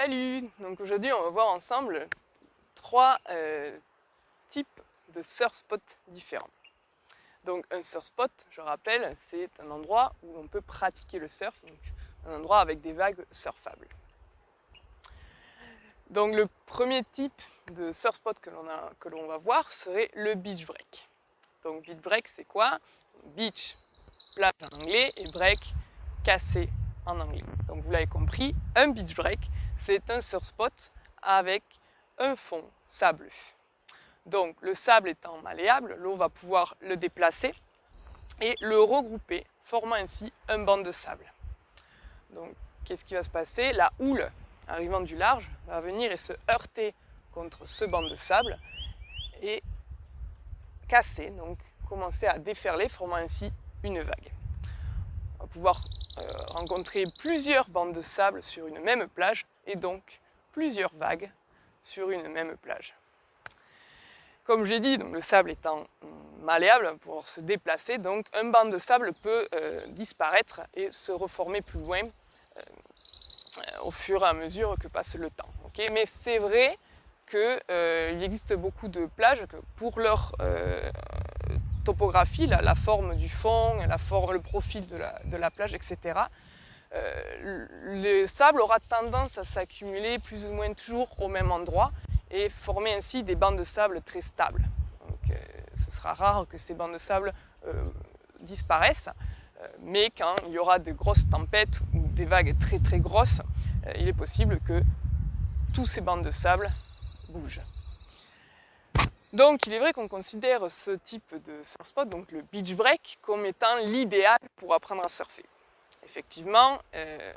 Salut! Donc aujourd'hui on va voir ensemble trois types de surf spots différents. Donc un surf spot, je rappelle, c'est un endroit où on peut pratiquer le surf, donc un endroit avec des vagues surfables. Donc le premier type de surf spot que l'on va voir serait le beach break. Donc beach break c'est quoi? Beach, plage en anglais, et break, cassé en anglais. Donc vous l'avez compris, un beach break, c'est un surf spot avec un fond sableux. Donc le sable étant malléable, l'eau va pouvoir le déplacer et le regrouper, formant ainsi un banc de sable. Donc qu'est-ce qui va se passer? La houle arrivant du large va venir et se heurter contre ce banc de sable et casser, donc commencer à déferler, formant ainsi une vague. On va pouvoir rencontrer plusieurs bancs de sable sur une même plage et donc plusieurs vagues sur une même plage. Comme j'ai dit, donc le sable étant malléable pour se déplacer, donc un banc de sable peut disparaître et se reformer plus loin au fur et à mesure que passe le temps. Okay, mais c'est vrai qu'il existe beaucoup de plages que pour leur topographie, la forme du fond, le profil de la plage, etc., le sable aura tendance à s'accumuler plus ou moins toujours au même endroit et former ainsi des bancs de sable très stables. Donc, ce sera rare que ces bancs de sable disparaissent, mais quand il y aura de grosses tempêtes ou des vagues très très grosses, il est possible que tous ces bancs de sable bougent. Donc il est vrai qu'on considère ce type de surf spot, donc le beach break, comme étant l'idéal pour apprendre à surfer. Effectivement,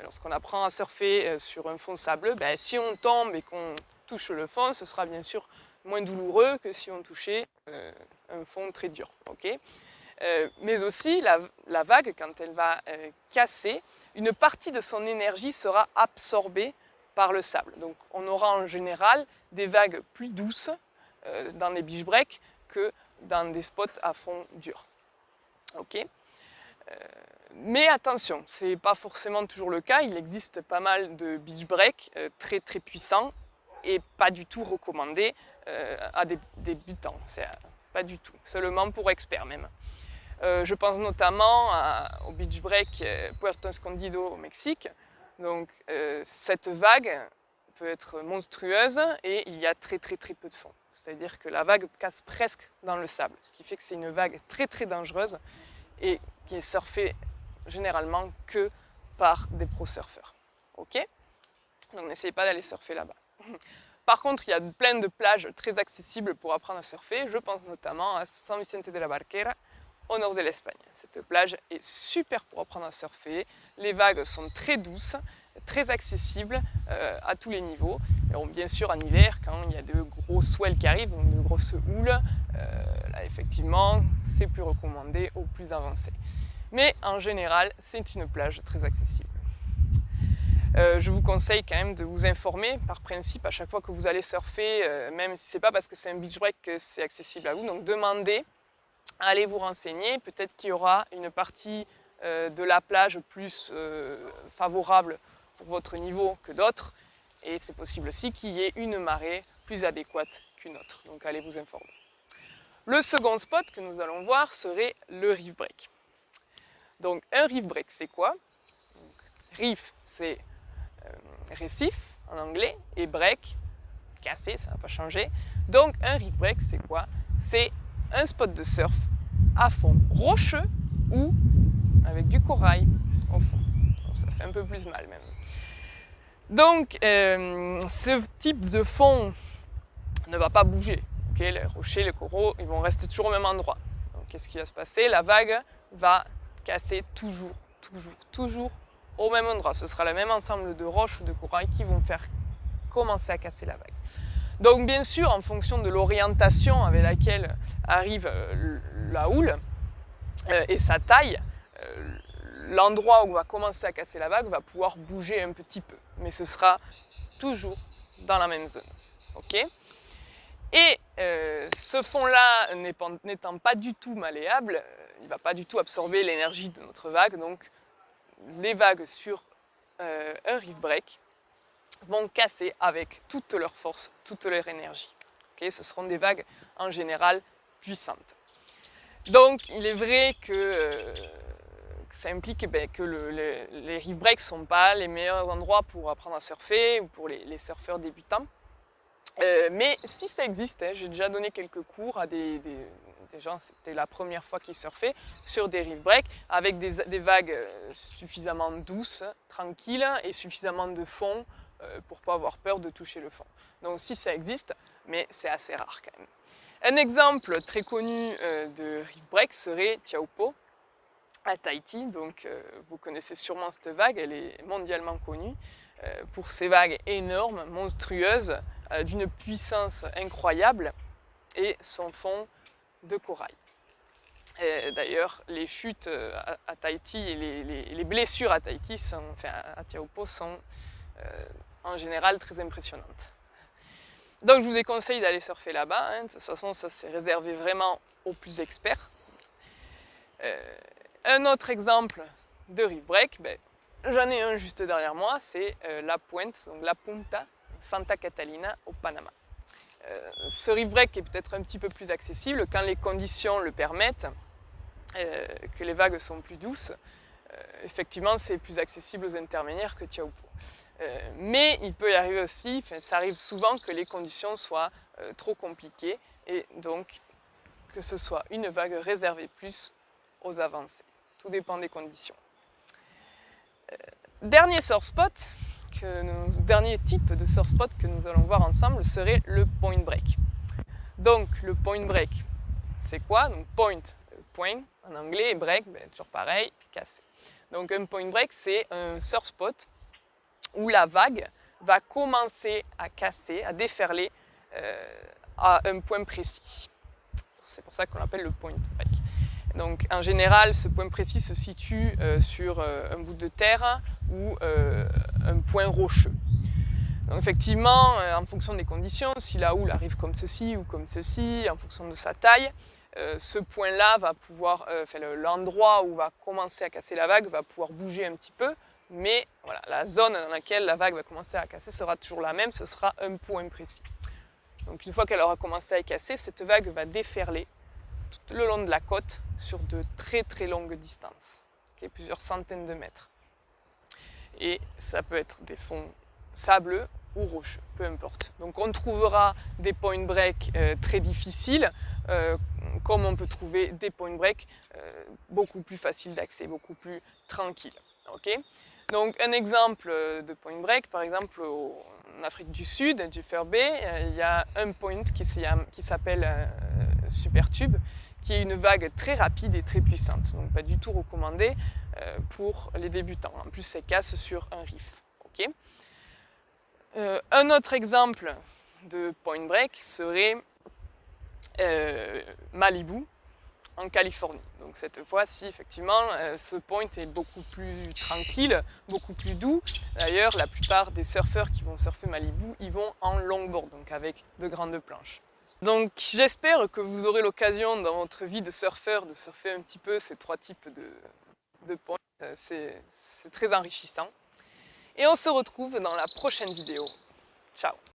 lorsqu'on apprend à surfer sur un fond sableux, si on tombe et qu'on touche le fond, ce sera bien sûr moins douloureux que si on touchait un fond très dur. Okay, mais aussi, la vague, quand elle va casser, une partie de son énergie sera absorbée par le sable. Donc on aura en général des vagues plus douces dans les beach breaks que dans des spots à fond dur. Okay, mais attention, ce n'est pas forcément toujours le cas. Il existe pas mal de beach breaks très très puissants et pas du tout recommandés à des débutants. C'est pas du tout, seulement pour experts même. Je pense notamment au beach break Puerto Escondido au Mexique. Donc cette vague peut être monstrueuse et il y a très très très peu de fond. C'est-à-dire que la vague casse presque dans le sable, ce qui fait que c'est une vague très très dangereuse et qui est surfée généralement que par des pro-surfeurs. Ok? Donc n'essayez pas d'aller surfer là-bas. Par contre, il y a plein de plages très accessibles pour apprendre à surfer. Je pense notamment à San Vicente de la Barquera, au nord de l'Espagne. Cette plage est super pour apprendre à surfer. Les vagues sont très douces, très accessibles à tous les niveaux. Et bien sûr, en hiver, quand il y a de gros swells qui arrivent, donc de grosses houles, là effectivement, c'est plus recommandé aux plus avancés. Mais en général, c'est une plage très accessible. Je vous conseille quand même de vous informer par principe à chaque fois que vous allez surfer, même si ce n'est pas parce que c'est un beach break que c'est accessible à vous. Donc demandez, allez vous renseigner, peut-être qu'il y aura une partie de la plage plus favorable pour votre niveau que d'autres. Et c'est possible aussi qu'il y ait une marée plus adéquate qu'une autre. Donc allez vous informer. Le second spot que nous allons voir serait le reef break. Donc un reef break c'est quoi? Donc, reef c'est récif en anglais et break, cassé, ça n'a pas changé. Donc un reef break c'est quoi? C'est un spot de surf à fond rocheux ou avec du corail au fond. Donc, ça fait un peu plus mal même. Donc ce type de fond ne va pas bouger. Okay, les rochers, les coraux, ils vont rester toujours au même endroit. Donc qu'est-ce qui va se passer? La vague va casser toujours au même endroit. Ce sera le même ensemble de roches ou de corail qui vont faire commencer à casser la vague. Donc bien sûr, en fonction de l'orientation avec laquelle arrive la houle et sa taille, l'endroit où va commencer à casser la vague va pouvoir bouger un petit peu. Mais ce sera toujours dans la même zone. Okay, et ce fond-là n'étant pas du tout malléable, il ne va pas du tout absorber l'énergie de notre vague. Donc les vagues sur un reef break vont casser avec toute leur force, toute leur énergie. Okay, ce seront des vagues en général puissantes. Donc il est vrai que ça implique que les reef breaks ne sont pas les meilleurs endroits pour apprendre à surfer ou pour les surfeurs débutants. Mais si ça existe, hein, j'ai déjà donné quelques cours à des gens, c'était la première fois qu'ils surfaient, sur des reef breaks, avec des vagues suffisamment douces, tranquilles et suffisamment de fond pour ne pas avoir peur de toucher le fond. Donc si ça existe, mais c'est assez rare quand même. Un exemple très connu de reef break serait Teahupo'o à Tahiti. Donc vous connaissez sûrement cette vague, elle est mondialement connue pour ces vagues énormes, monstrueuses, d'une puissance incroyable et son fond de corail. D'ailleurs, les chutes à Tahiti et les blessures à Tahiti, à Teahupo'o, sont en général très impressionnantes. Donc je vous conseille d'aller surfer là-bas, hein. De toute façon ça c'est réservé vraiment aux plus experts. Un autre exemple de reef break, j'en ai un juste derrière moi, c'est la pointe, donc la Punta Santa Catalina au Panama. Ce reef break est peut-être un petit peu plus accessible quand les conditions le permettent, que les vagues sont plus douces. Effectivement c'est plus accessible aux intermédiaires que Teahupo'o. Mais il peut y arriver aussi, ça arrive souvent que les conditions soient trop compliquées et donc que ce soit une vague réservée plus aux avancées. Tout dépend des conditions. Dernier surf spot, dernier type de surf spot que nous allons voir ensemble serait le point break. Donc le point break, c'est quoi? Donc point en anglais et break, toujours pareil, casser. Donc un point break, c'est un surf spot où la vague va commencer à casser, à déferler à un point précis. C'est pour ça qu'on l'appelle le point break. Donc en général, ce point précis se situe sur un bout de terre ou un point rocheux. Donc effectivement, en fonction des conditions, si la houle arrive comme ceci ou comme ceci, en fonction de sa taille, ce point-là va pouvoir, l'endroit où va commencer à casser la vague va pouvoir bouger un petit peu, mais voilà, la zone dans laquelle la vague va commencer à casser sera toujours la même, ce sera un point précis. Donc une fois qu'elle aura commencé à casser, cette vague va déferler tout le long de la côte sur de très très longues distances, okay, plusieurs centaines de mètres. Et ça peut être des fonds sableux ou rocheux, peu importe. Donc on trouvera des point break très difficiles, comme on peut trouver des point break beaucoup plus faciles d'accès, beaucoup plus tranquilles. Okay, donc un exemple de point break, par exemple en Afrique du Sud, du Bay, il y a un point qui s'appelle Supertube, qui est une vague très rapide et très puissante, donc pas du tout recommandée pour les débutants. En plus, elle casse sur un reef. Okay, un autre exemple de point break serait Malibu, en Californie. Donc cette fois-ci, effectivement, ce point est beaucoup plus tranquille, beaucoup plus doux. D'ailleurs, la plupart des surfeurs qui vont surfer Malibu, ils vont en longboard, donc avec de grandes planches. Donc j'espère que vous aurez l'occasion dans votre vie de surfeur de surfer un petit peu ces trois types de points. C'est très enrichissant. Et on se retrouve dans la prochaine vidéo. Ciao!